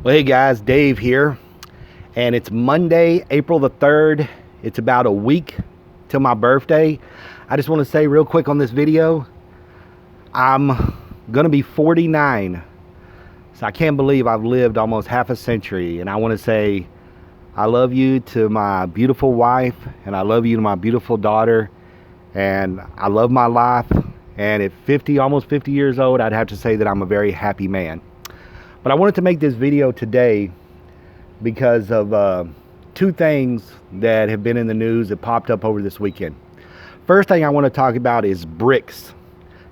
Well, hey guys, Dave here, and it's Monday, April the 3rd. It's about a week till my birthday. I just want to say real quick on this video, I'm gonna be 49. So I can't believe I've lived almost half a century, and I want to say I love you to my beautiful wife, and I love you to my beautiful daughter, and I love my life. And at 50, almost 50 years old, I'd have to say that I'm a very happy man. But I wanted to make this video today because of two things that have been in the news that popped up over this weekend. First thing I want to talk about is Brics.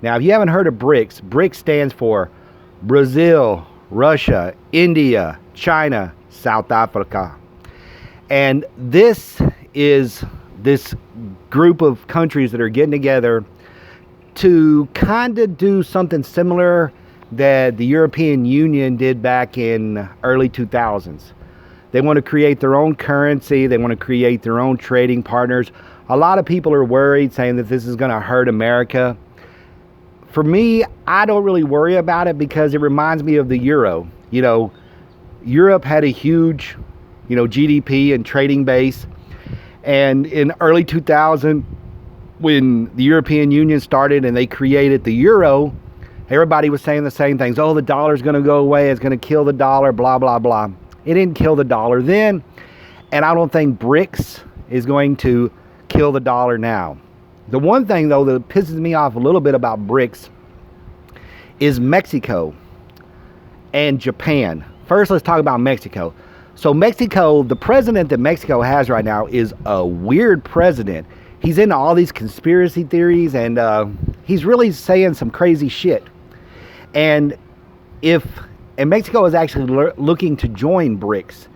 Now, if you haven't heard of Brics, Brics stands for Brazil, Russia, India, China, South Africa. And this is this group of countries that are getting together to kind of do something similar that the European Union did back in early 2000s. They want to create their own currency. They want to create their own trading partners. A lot of people are worried, saying that this is going to hurt America. For me, I don't really worry about it because it reminds me of the euro. You know, Europe had a huge, GDP and trading base. And in early 2000, when the European Union started and they created the euro, everybody was saying the same things. Oh, the dollar's going to go away. It's going to kill the dollar, blah, blah, blah. It didn't kill the dollar then. And I don't think Brics is going to kill the dollar now. The one thing, though, that pisses me off a little bit about Brics is Mexico and Japan. First, let's talk about Mexico. So Mexico, the president that Mexico has right now is a weird president. He's into all these conspiracy theories, and he's really saying some crazy shit. And Mexico is actually looking to join Brics.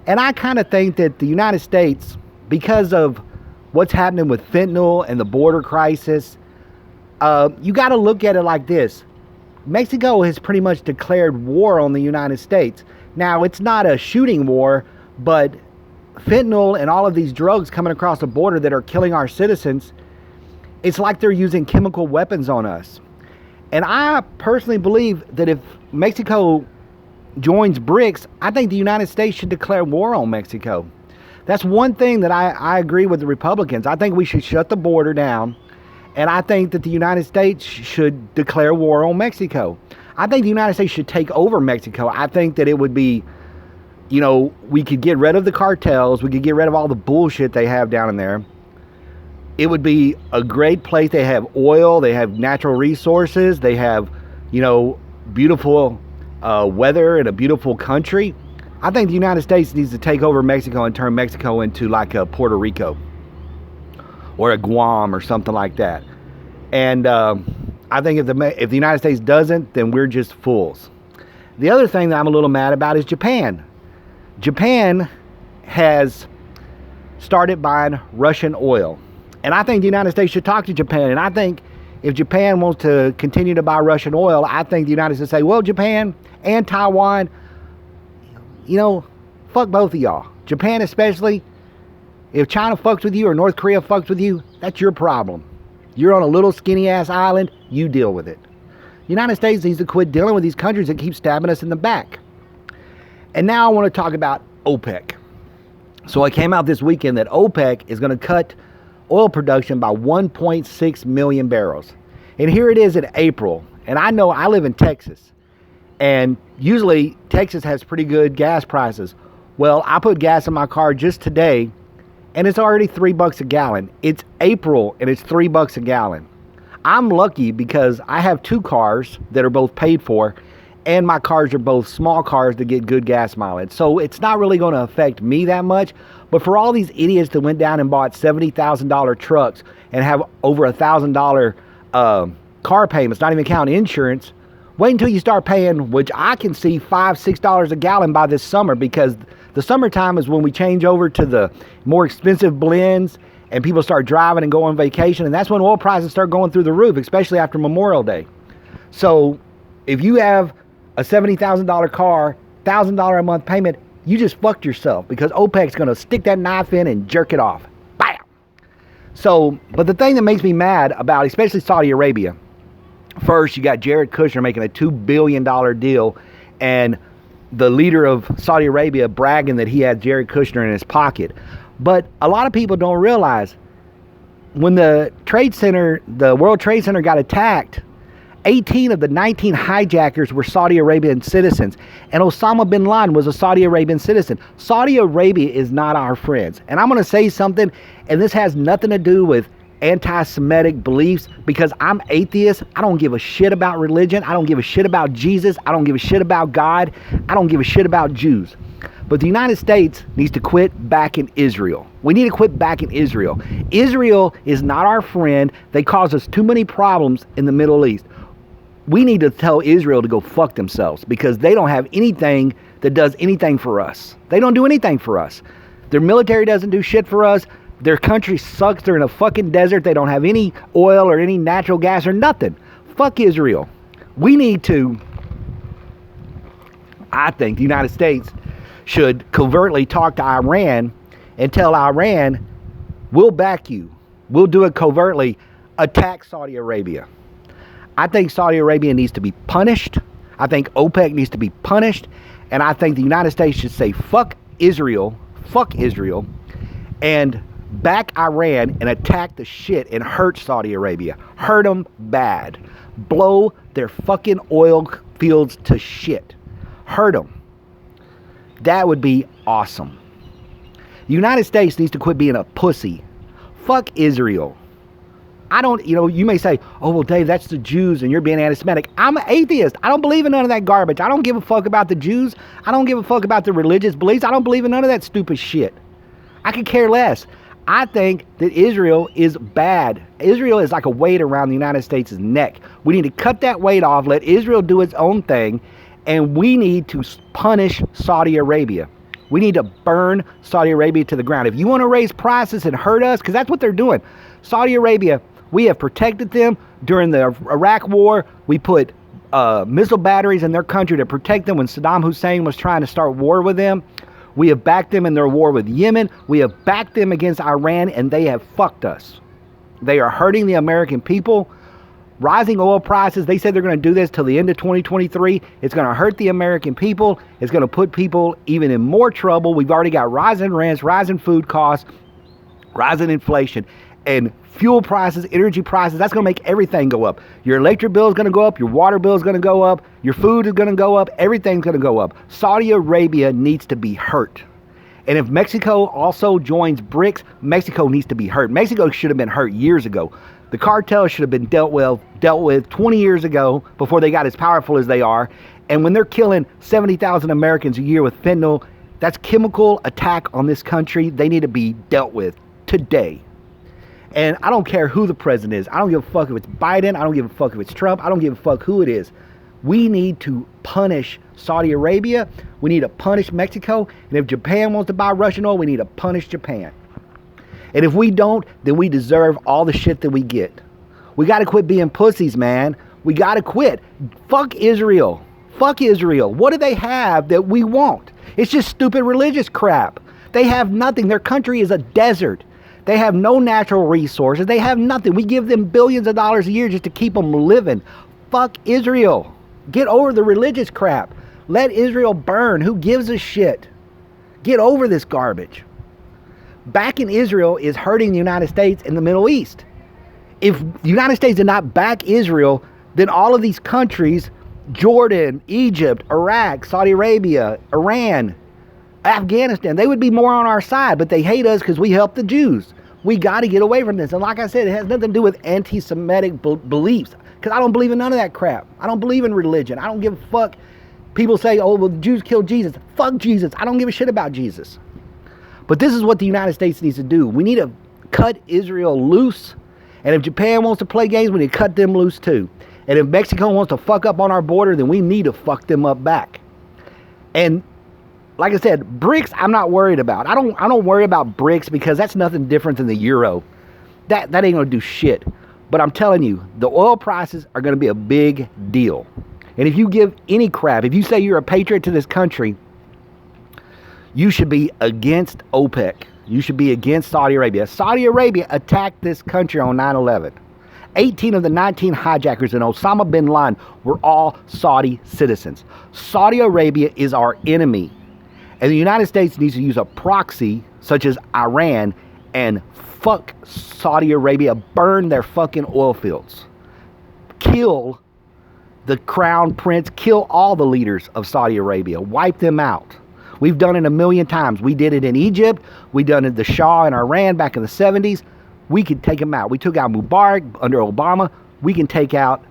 And I kind of think that the United States, because of what's happening with fentanyl and the border crisis, you got to look at it like this. Mexico has pretty much declared war on the United States. Now, it's not a shooting war, but fentanyl and all of these drugs coming across the border that are killing our citizens, it's like they're using chemical weapons on us. And I personally believe that if Mexico joins Brics, I think the United States should declare war on Mexico. That's one thing that I agree with the Republicans. I think we should shut the border down, and I think that the United States should declare war on Mexico. I think the United States should take over Mexico. I think that it would be, we could get rid of the cartels. We could get rid of all the bullshit they have down in there. It would be a great place. They have oil. They have natural resources. They have, beautiful weather and a beautiful country. I think the United States needs to take over Mexico and turn Mexico into like a Puerto Rico or a Guam or something like that. And I think if the United States doesn't, then we're just fools. The other thing that I'm a little mad about is Japan. Japan has started buying Russian oil. And I think the United States should talk to Japan. And I think if Japan wants to continue to buy Russian oil, I think the United States say, well, Japan and Taiwan, fuck both of y'all. Japan especially, if China fucks with you or North Korea fucks with you, that's your problem. You're on a little skinny ass island, you deal with it. The United States needs to quit dealing with these countries that keep stabbing us in the back. And now I want to talk about OPEC. So it came out this weekend that OPEC is going to cut oil production by 1.6 million barrels. And here it is in April. And I know I live in Texas. And usually Texas has pretty good gas prices. Well, I put gas in my car just today, and it's already $3 a gallon. It's April, and it's $3 a gallon. I'm lucky because I have two cars that are both paid for, and my cars are both small cars that get good gas mileage. So it's not really going to affect me that much. But for all these idiots that went down and bought $70,000 trucks and have over $1,000 car payments, not even counting insurance, wait until you start paying, which I can see $5, $6 a gallon by this summer, because the summertime is when we change over to the more expensive blends and people start driving and go on vacation. And that's when oil prices start going through the roof, especially after Memorial Day. So if you have a $70,000 car, $1,000 a month payment, you just fucked yourself, because OPEC's going to stick that knife in and jerk it off. Bam! So, but the thing that makes me mad about, especially Saudi Arabia, first, you got Jared Kushner making a $2 billion deal, and the leader of Saudi Arabia bragging that he had Jared Kushner in his pocket. But a lot of people don't realize when the World Trade Center got attacked, 18 of the 19 hijackers were Saudi Arabian citizens, and Osama bin Laden was a Saudi Arabian citizen. Saudi Arabia is not our friends. And I'm going to say something, and this has nothing to do with anti-Semitic beliefs, because I'm atheist. I don't give a shit about religion. I don't give a shit about Jesus. I don't give a shit about God. I don't give a shit about Jews. But the United States needs to quit backing Israel. We need to quit backing Israel. Israel is not our friend. They cause us too many problems in the Middle East. We need to tell Israel to go fuck themselves, because they don't have anything that does anything for us. They don't do anything for us. Their military doesn't do shit for us. Their country sucks. They're in a fucking desert. They don't have any oil or any natural gas or nothing. Fuck Israel. We need to, I think the United States should covertly talk to Iran and tell Iran, we'll back you. We'll do it covertly. Attack Saudi Arabia. I think Saudi Arabia needs to be punished. I think OPEC needs to be punished. And I think the United States should say, fuck Israel, and back Iran and attack the shit and hurt Saudi Arabia. Hurt them bad. Blow their fucking oil fields to shit. Hurt them. That would be awesome. The United States needs to quit being a pussy. Fuck Israel. I don't, you may say, oh, well, Dave, that's the Jews and you're being anti-Semitic. I'm an atheist. I don't believe in none of that garbage. I don't give a fuck about the Jews. I don't give a fuck about the religious beliefs. I don't believe in none of that stupid shit. I could care less. I think that Israel is bad. Israel is like a weight around the United States' neck. We need to cut that weight off, let Israel do its own thing, and we need to punish Saudi Arabia. We need to burn Saudi Arabia to the ground. If you want to raise prices and hurt us, because that's what they're doing. Saudi Arabia, we have protected them during the Iraq War. We put missile batteries in their country to protect them when Saddam Hussein was trying to start war with them. We have backed them in their war with Yemen. We have backed them against Iran, and they have fucked us. They are hurting the American people. Rising oil prices, they said they're going to do this till the end of 2023. It's going to hurt the American people. It's going to put people even in more trouble. We've already got rising rents, rising food costs, rising inflation, and fuel prices, energy prices. That's going to make everything go up. Your electric bill is going to go up. Your water bill is going to go up. Your food is going to go up. Everything's going to go up. Saudi Arabia needs to be hurt. And if Mexico also joins Brics, Mexico needs to be hurt. Mexico should have been hurt years ago. The cartel should have been dealt with 20 years ago before they got as powerful as they are. And when they're killing 70,000 Americans a year with fentanyl, that's chemical attack on this country. They need to be dealt with today. And I don't care who the president is. I don't give a fuck if it's Biden. I don't give a fuck if it's Trump. I don't give a fuck who it is. We need to punish Saudi Arabia. We need to punish Mexico. And if Japan wants to buy Russian oil, we need to punish Japan. And if we don't, then we deserve all the shit that we get. We got to quit being pussies, man. We got to quit. Fuck Israel. Fuck Israel. What do they have that we want? It's just stupid religious crap. They have nothing. Their country is a desert. They have no natural resources. They have nothing. We give them billions of dollars a year just to keep them living. Fuck Israel. Get over the religious crap. Let Israel burn. Who gives a shit? Get over this garbage. Backing Israel is hurting the United States in the Middle East. If the United States did not back Israel, then all of these countries, Jordan, Egypt, Iraq, Saudi Arabia, Iran, Afghanistan, they would be more on our side, but they hate us because we help the Jews. We got to get away from this. And like I said, it has nothing to do with anti-Semitic beliefs, because I don't believe in none of that crap. I don't believe in religion. I don't give a fuck. People say, oh, well, the Jews killed Jesus. Fuck Jesus. I don't give a shit about Jesus. But this is what the United States needs to do. We need to cut Israel loose. And if Japan wants to play games, we need to cut them loose too. And if Mexico wants to fuck up on our border, then we need to fuck them up back. And like I said, Brics, I'm not worried about. I don't worry about Brics because that's nothing different than the euro. That ain't gonna do shit. But I'm telling you, the oil prices are gonna be a big deal. And if you give any crap, if you say you're a patriot to this country, you should be against OPEC. You should be against Saudi Arabia. Saudi Arabia attacked this country on 9/11. 18 of the 19 hijackers and Osama bin Laden were all Saudi citizens. Saudi Arabia is our enemy. And the United States needs to use a proxy such as Iran and fuck Saudi Arabia, burn their fucking oil fields. Kill the crown prince, kill all the leaders of Saudi Arabia, wipe them out. We've done it a million times. We did it in Egypt. We done it the Shah in Iran back in the 70s. We could take them out. We took out Mubarak under Obama. We can take out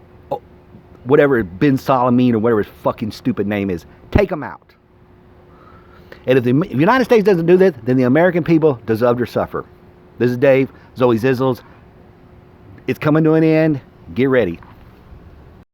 whatever bin Salman or whatever his fucking stupid name is. Take them out. And if the United States doesn't do this, then the American people deserve to suffer. This is Dave, Zoe Zizzles. It's coming to an end. Get ready.